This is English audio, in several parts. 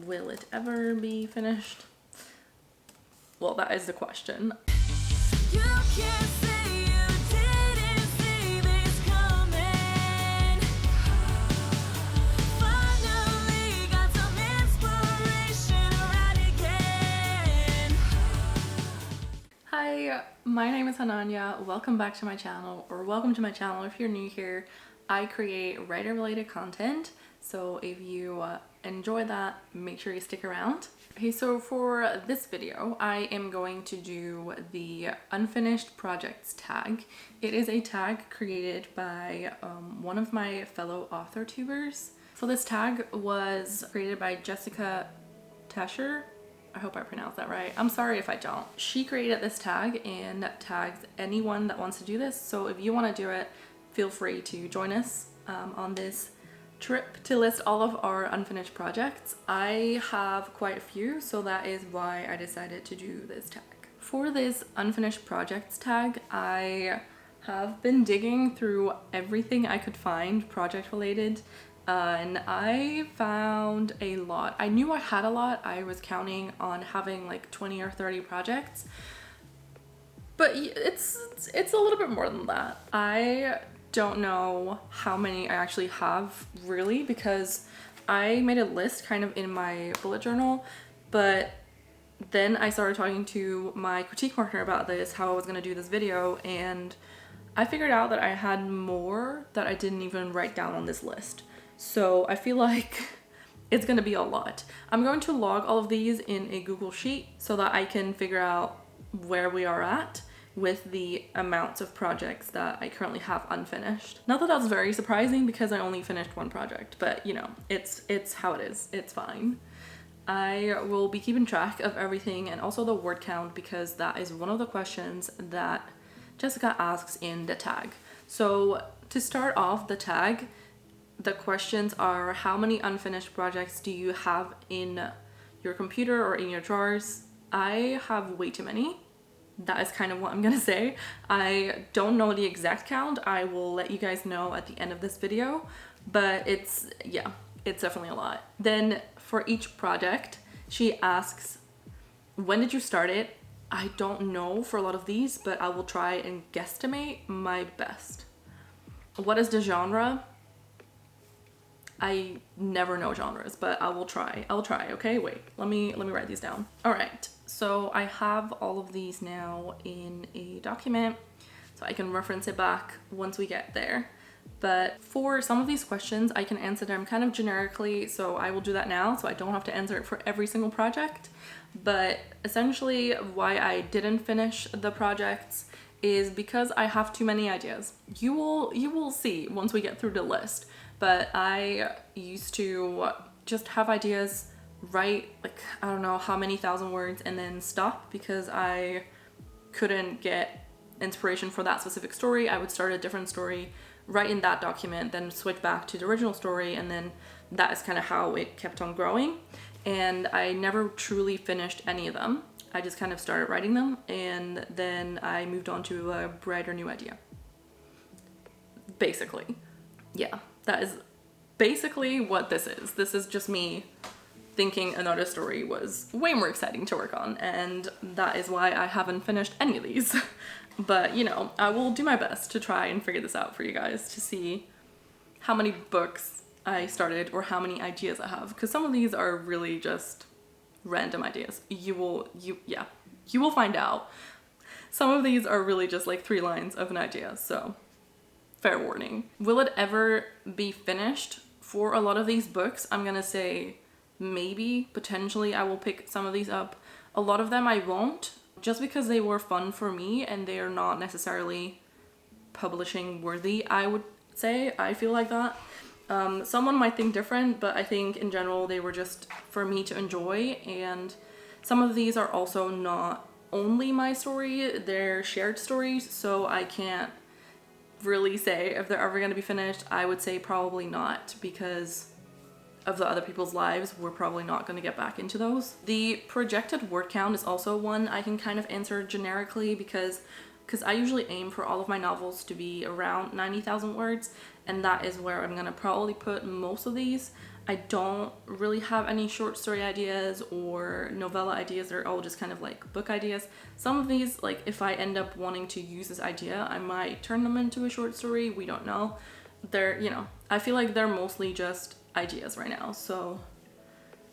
Will it ever be finished? Well, that is the question. You can't say you didn't see this coming. Finally got some inspiration right again. Hi, my name is Hananya. Welcome back to my channel, or welcome to my channel if you're new here. I create writer related content, so if you enjoy that, make sure you stick around. Okay, so for this video, I am going to do the unfinished projects tag. It is a tag created by one of my fellow Authortubers. So this tag was created by Jessica Tescher. I hope I pronounced that right. I'm sorry if I don't. She created this tag and tags anyone that wants to do this. So if you want to do it, feel free to join us on this trip to list all of our unfinished projects. I have quite a few, so that is why I decided to do this tag. For this unfinished projects tag, I have been digging through everything I could find project related, and I found a lot. I knew I had a lot. I was counting on having like 20 or 30 projects, but it's a little bit more than that. I don't know how many I actually have really, because I made a list kind of in my bullet journal, but then I started talking to my critique partner about this, how I was going to do this video, and I figured out that I had more that I didn't even write down on this list. So I feel like it's going to be a lot. I'm going to log all of these in a Google Sheet so that I can figure out where we are at with the amounts of projects that I currently have unfinished. Not that that's very surprising because I only finished one project, but you know, it's how it is. It's fine. I will be keeping track of everything and also the word count, because that is one of the questions that Jessica asks in the tag. So to start off the tag, the questions are: how many unfinished projects do you have in your computer or in your drawers? I have way too many. That is kind of what I'm gonna say. I don't know the exact count. I will let you guys know at the end of this video, but it's definitely a lot. Then for each project, she asks, when did you start it? I don't know for a lot of these, but I will try and guesstimate my best. What is the genre? I never know genres, but I will try. I'll try, okay? Wait, let me write these down. All right, so I have all of these now in a document, so I can reference it back once we get there. But for some of these questions, I can answer them kind of generically, so I will do that now, so I don't have to answer it for every single project. But essentially, why I didn't finish the projects is because I have too many ideas. You will see once we get through the list. But I used to just have ideas, write like, I don't know how many thousand words, and then stop because I couldn't get inspiration for that specific story. I would start a different story, write in that document, then switch back to the original story, and then that is kind of how it kept on growing. And I never truly finished any of them. I just kind of started writing them, and then I moved on to a brighter new idea. Basically, yeah. That is basically what this is. This is just me thinking another story was way more exciting to work on, and that is why I haven't finished any of these. But you know, I will do my best to try and figure this out for you guys to see how many books I started or how many ideas I have, because some of these are really just random ideas. You will find out. Some of these are really just like 3 lines of an idea, so fair warning. Will it ever be finished? For a lot of these books, I'm gonna say maybe, potentially I will pick some of these up. A lot of them I won't, just because they were fun for me and they are not necessarily publishing worthy, I would say. I feel like that. Someone might think different, but I think in general they were just for me to enjoy, and some of these are also not only my story, they're shared stories, so I can't really say if they're ever going to be finished. I would say probably not, because of the other people's lives, we're probably not going to get back into those. The projected word count is also one I can kind of answer generically, because I usually aim for all of my novels to be around 90,000 words, and that is where I'm going to probably put most of these. I don't really have any short story ideas or novella ideas. They're all just kind of like book ideas. Some of these, like if I end up wanting to use this idea, I might turn them into a short story. We don't know. They're, you know, I feel like they're mostly just ideas right now. So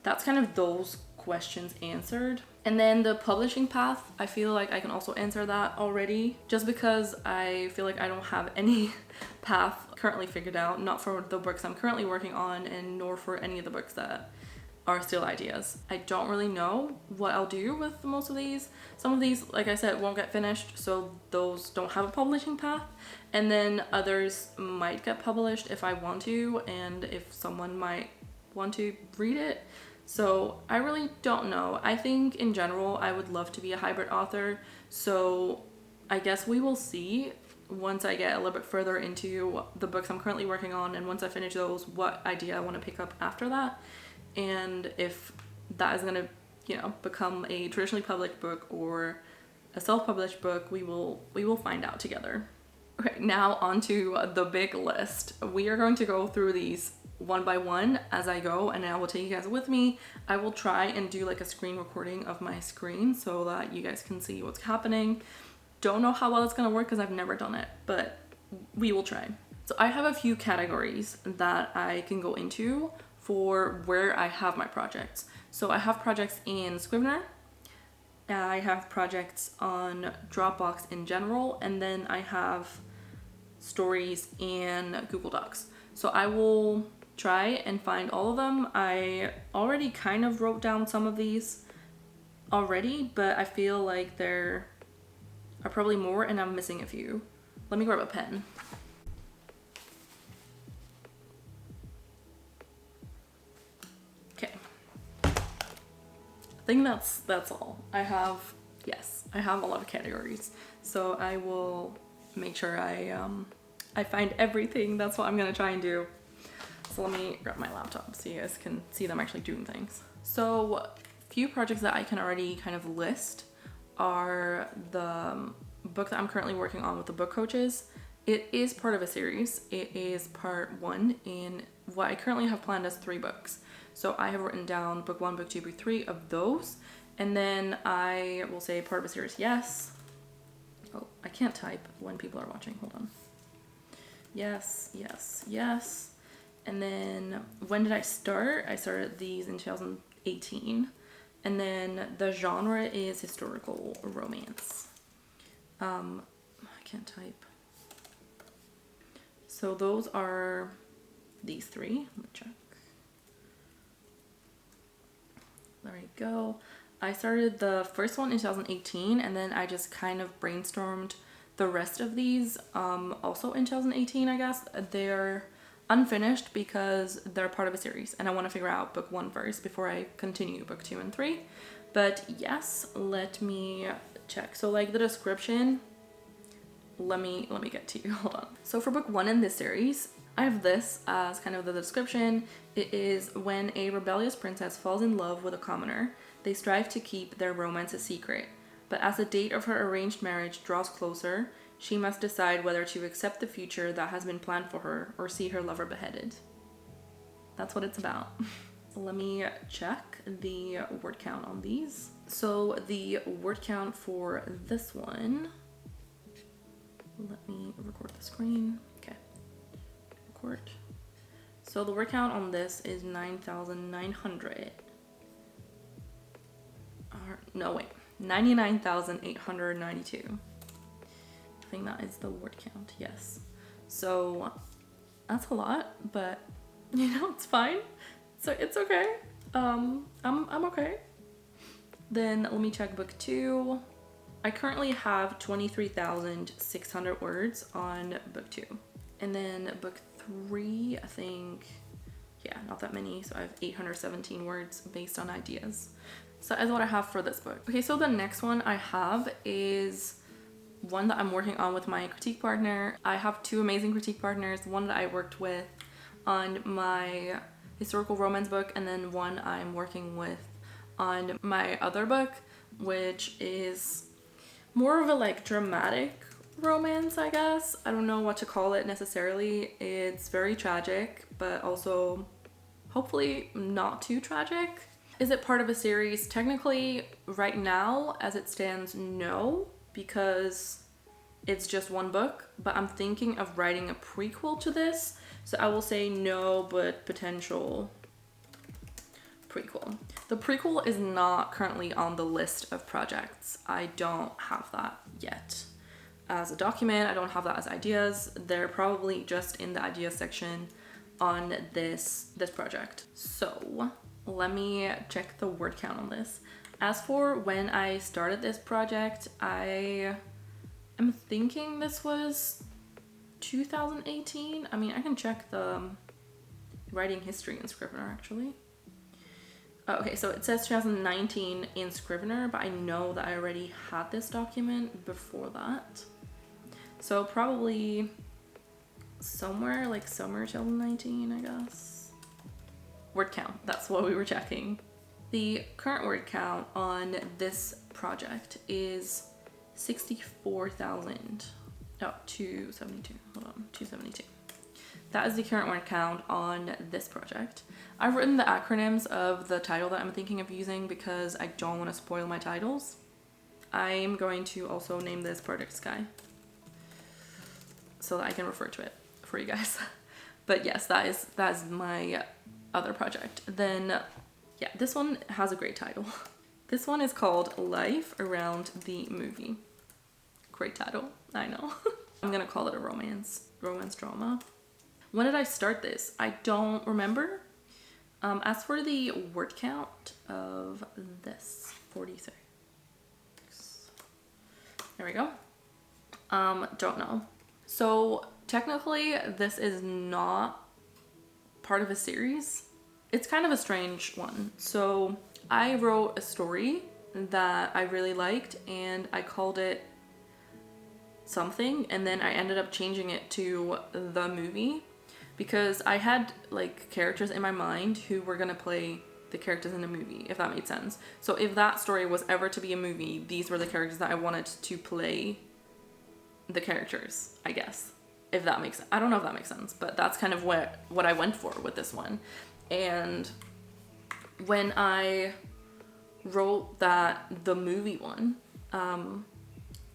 that's kind of those questions answered. And then the publishing path, I feel like I can also answer that already, just because I feel like I don't have any path currently figured out, not for the books I'm currently working on and nor for any of the books that are still ideas. I don't really know what I'll do with most of these. Some of these, like I said, won't get finished, so those don't have a publishing path. And then others might get published if I want to, and if someone might want to read it. So I really don't know. I think in general, I would love to be a hybrid author. So I guess we will see once I get a little bit further into the books I'm currently working on, and once I finish those, what idea I want to pick up after that. And if that is going to, you know, become a traditionally published book or a self-published book, we will find out together. Okay, now onto the big list. We are going to go through these one by one as I go, and I will take you guys with me. I will try and do like a screen recording of my screen so that you guys can see what's happening. Don't know how well it's gonna work because I've never done it, but we will try. So I have a few categories that I can go into for where I have my projects. So I have projects in Scrivener, I have projects on Dropbox in general, and then I have stories in Google Docs. So I will try and find all of them. I already kind of wrote down some of these already, but I feel like there are probably more and I'm missing a few. Let me grab a pen. Okay. I think that's all. I have a lot of categories. So I will make sure I find everything. That's what I'm gonna try and do. So let me grab my laptop so you guys can see them actually doing things. So few projects that I can already kind of list are the book that I'm currently working on with the book coaches. It is part of a series. It is part 1 in what I currently have planned as 3 books. So I have written down book 1, book 2, book 3 of those. And then I will say part of a series, yes. Oh, I can't type when people are watching, hold on. Yes, yes, yes. And then when did I start? I started these in 2018. And then the genre is historical romance. I can't type. So those are these 3. Let me check. There we go. I started the first one in 2018, and then I just kind of brainstormed the rest of these also in 2018, I guess. They're unfinished because they're part of a series, and I want to figure out book 1 first before I continue book 2 and 3. But yes, let me check. So like the description, let me get to you. Hold on. So for book 1 in this series, I have this as kind of the description. It is when a rebellious princess falls in love with a commoner, they strive to keep their romance a secret. But as the date of her arranged marriage draws closer, she must decide whether to accept the future that has been planned for her or see her lover beheaded. That's what it's about. Let me check the word count on these. So the word count for this one, let me record the screen. Okay, record. So the word count on this is 9,900. No, wait, 99,892. I think that is the word count, yes. So that's a lot, but you know, it's fine. So it's okay. I'm okay. Then let me check book 2. I currently have 23,600 words on book 2. And then book 3, I think, yeah, not that many. So I have 817 words based on ideas. So that's what I have for this book. Okay, so the next one I have is one that I'm working on with my critique partner. I have 2 amazing critique partners, one that I worked with on my historical romance book, and then one I'm working with on my other book, which is more of a like dramatic romance, I guess. I don't know what to call it necessarily. It's very tragic, but also Hopefully not too tragic. Is it part of a series? Technically, right now, as it stands, no, because it's just one book, but I'm thinking of writing a prequel to this. So I will say no, but potential prequel. The prequel is not currently on the list of projects. I don't have that yet as a document. I don't have that as ideas. They're probably just in the ideas section on this project. So let me check the word count on this. As for when I started this project, I am thinking this was 2018. I mean, I can check the writing history in Scrivener actually. Okay, so it says 2019 in Scrivener, but I know that I already had this document before that. So probably somewhere like summer 2019, I guess. Word count, that's what we were checking. The current word count on this project is 64,000. Oh, 272. Hold on, 272. That is the current word count on this project. I've written the acronyms of the title that I'm thinking of using because I don't want to spoil my titles. I'm going to also name this Project Sky so that I can refer to it for you guys. But yes, that is my other project. Then, yeah, this one has a great title. This one is called Life Around the Movie. Great title, I know. I'm gonna call it a romance drama. When did I start this? I don't remember. As for the word count of this, 46. There we go. Don't know. So technically this is not part of a series. It's kind of a strange one. So I wrote a story that I really liked and I called it something, and then I ended up changing it to the movie because I had like characters in my mind who were gonna play the characters in the movie, if that made sense. So if that story was ever to be a movie, these were the characters that I wanted to play the characters, I guess, if that makes sense. I don't know if that makes sense, but that's kind of what I went for with this one. And when I wrote the movie one,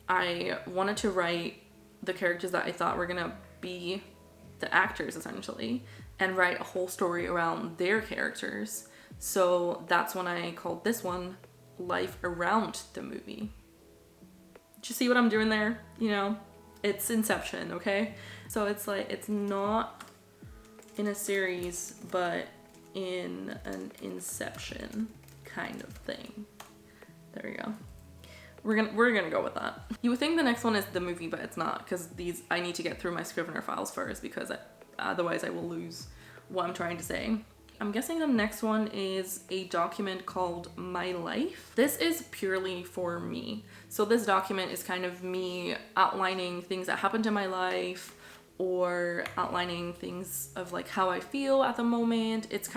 I wanted to write the characters that I thought were gonna be the actors essentially and write a whole story around their characters. So that's when I called this one Life Around the Movie. Did you see what I'm doing there? You know, it's Inception, okay? So it's like, it's not in a series, but in an Inception kind of thing. There we go. We're gonna go with that. You would think the next one is the movie, but it's not, because I need to get through my Scrivener files first, because otherwise I will lose what I'm trying to say. I'm guessing the next one is a document called My Life. This is purely for me. So this document is kind of me outlining things that happened in my life, or outlining things of like how I feel at the moment. It's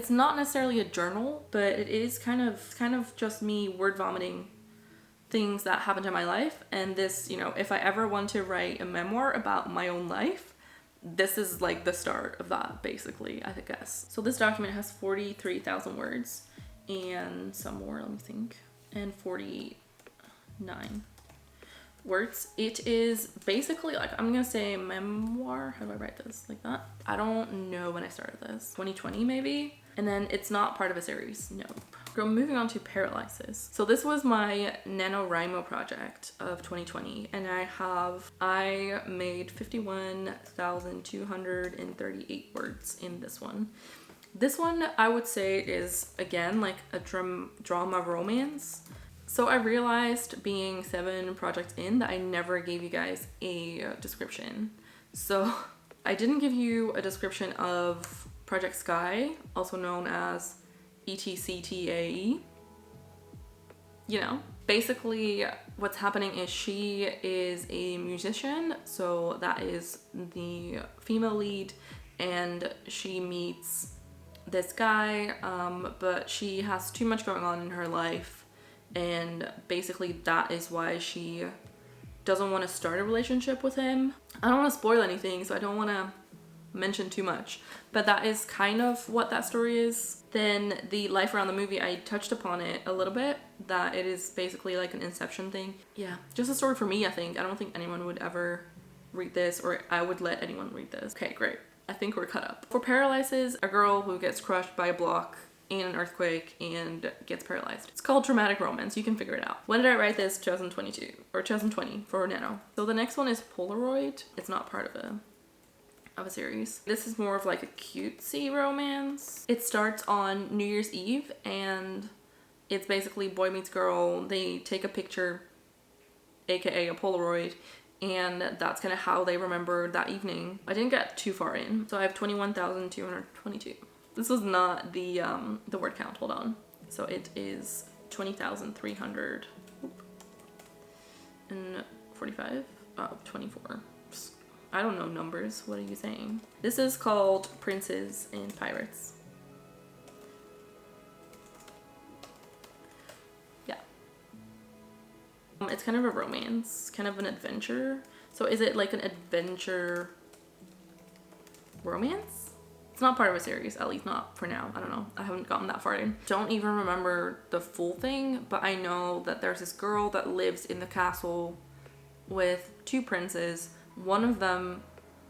not necessarily a journal, but it is kind of just me word vomiting things that happened in my life. And this, you know, if I ever want to write a memoir about my own life, this is like the start of that, basically, I guess. So this document has 43,000 words and some more, let me think, and 49 words. It is basically like, I'm gonna say memoir. How do I write this? Like that? I don't know when I started this. 2020 maybe? And then it's not part of a series, no. Moving on to paralysis. So this was my NaNoWriMo project of 2020, and I made 51,238 words in this one. This one I would say is again like a drama romance. So I realized being 7 projects in that I never gave you guys a description. So I didn't give you a description of Project Sky, also known as ETCTAE. You know, basically what's happening is she is a musician, so that is the female lead, and she meets this guy, but she has too much going on in her life, and basically that is why she doesn't want to start a relationship with him. I don't want to spoil anything, so I don't want to mention too much, but that is kind of what that story is. Then the life around the movie, I touched upon it a little bit, that it is basically like an Inception thing. Yeah, just a story for me, I think. I don't think anyone would ever read this, or I would let anyone read this. Okay, great. I think we're cut up. For paralysis, a girl who gets crushed by a block in an earthquake and gets paralyzed. It's called traumatic romance. You can figure it out. When did I write this? 2022 or 2020 for Nano. So the next one is Polaroid. It's not part of a series. This is more of like a cutesy romance. It starts on New Year's Eve and it's basically boy meets girl. They take a picture, aka a Polaroid, and that's kind of how they remember that evening. I didn't get too far in, so I have 21,222. This was not the word count, hold on. So it is 20,300 and 45, 24. I don't know numbers, what are you saying? This is called Princes and Pirates. Yeah. It's kind of a romance, kind of an adventure. So is it like an adventure romance? It's not part of a series, at least not for now. I don't know. I haven't gotten that far in. Don't even remember the full thing, but I know that there's this girl that lives in the castle with two princes. One of them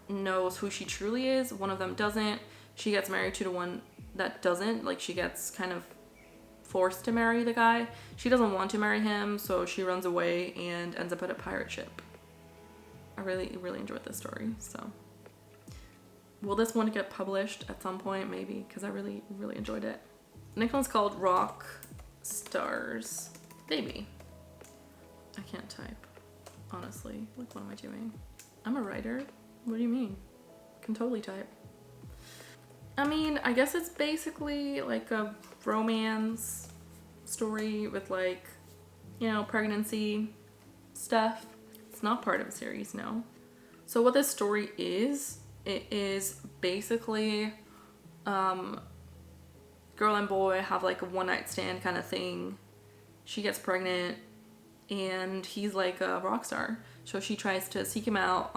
knows who she truly is, one of them doesn't. She gets married to the one that doesn't. Like, she gets kind of forced to marry the guy. She doesn't want to marry him, so she runs away and ends up at a pirate ship. I really, really enjoyed this story, so. Will this one get published at some point? Maybe, because I really, really enjoyed it. The next one's called Rock Stars Baby. I can't type, honestly. Like, what am I doing? I'm a writer. What do you mean? I can totally type. I mean, I guess it's basically like a romance story with, like, you know, pregnancy stuff. It's not part of a series, no. So what this story is, it is basically girl and boy have like a one night stand kind of thing. She gets pregnant and he's like a rock star. So she tries to seek him out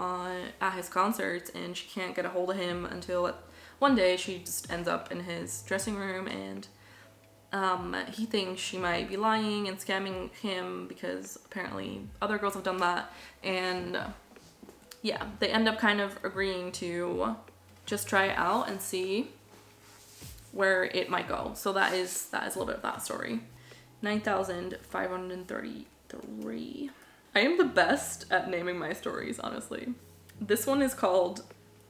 at his concerts and she can't get a hold of him until one day she just ends up in his dressing room and he thinks she might be lying and scamming him because apparently other girls have done that. And yeah, they end up kind of agreeing to just try it out and see where it might go. So that is a little bit of that story. 9,533. I am the best at naming my stories, honestly. This one is called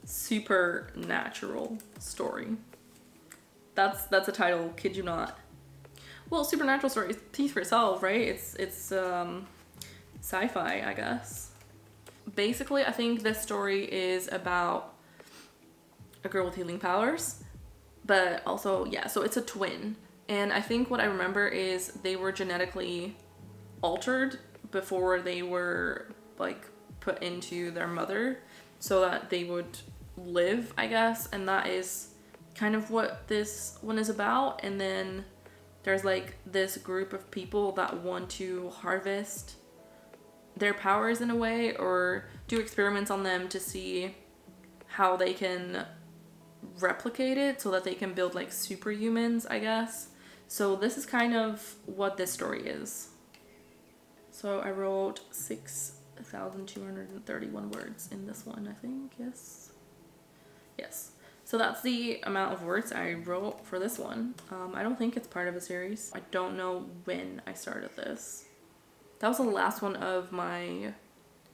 Supernatural Story. That's a title, kid you not. Well, supernatural story speaks for itself, right? It's sci-fi, I guess. Basically, I think this story is about a girl with healing powers, but also, yeah, so it's a twin. And I think what I remember is they were genetically altered before they were, like, put into their mother so that they would live, I guess. And that is kind of what this one is about. And then there's, like, this group of people that want to harvest their powers in a way or do experiments on them to see how they can replicate it so that they can build like superhumans, I guess. So this is kind of what this story is. So I wrote 6,231 words in this one, I think. Yes. So that's the amount of words I wrote for this one. I don't think it's part of a series. I don't know when I started this. That was the last one of my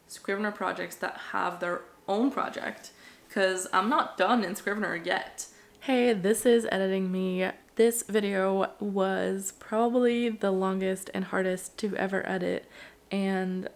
Scrivener projects that have their own project, because I'm not done in Scrivener yet. Hey, this is editing me. This video was probably the longest and hardest to ever edit, and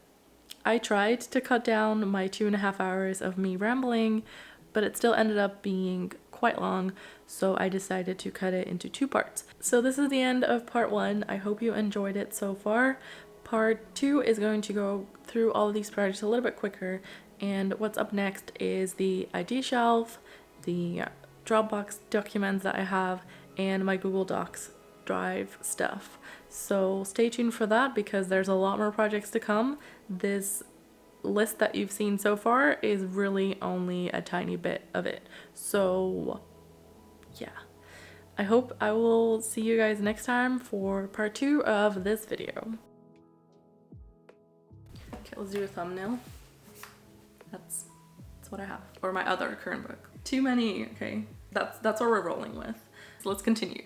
I tried to cut down my 2.5 hours of me rambling, but it still ended up being quite long, so I decided to cut it into 2 parts. So this is the end of part 1. I hope you enjoyed it so far. Part 2 is going to go through all of these projects a little bit quicker, and what's up next is the ID shelf, the Dropbox documents that I have, and my Google Docs Drive stuff. So stay tuned for that because there's a lot more projects to come. This list that you've seen so far is really only a tiny bit of it. So yeah, I hope I will see you guys next time for part 2 of this video. Okay, let's do a thumbnail. That's what I have. Or my other current book. Too many, okay. That's what we're rolling with. So let's continue.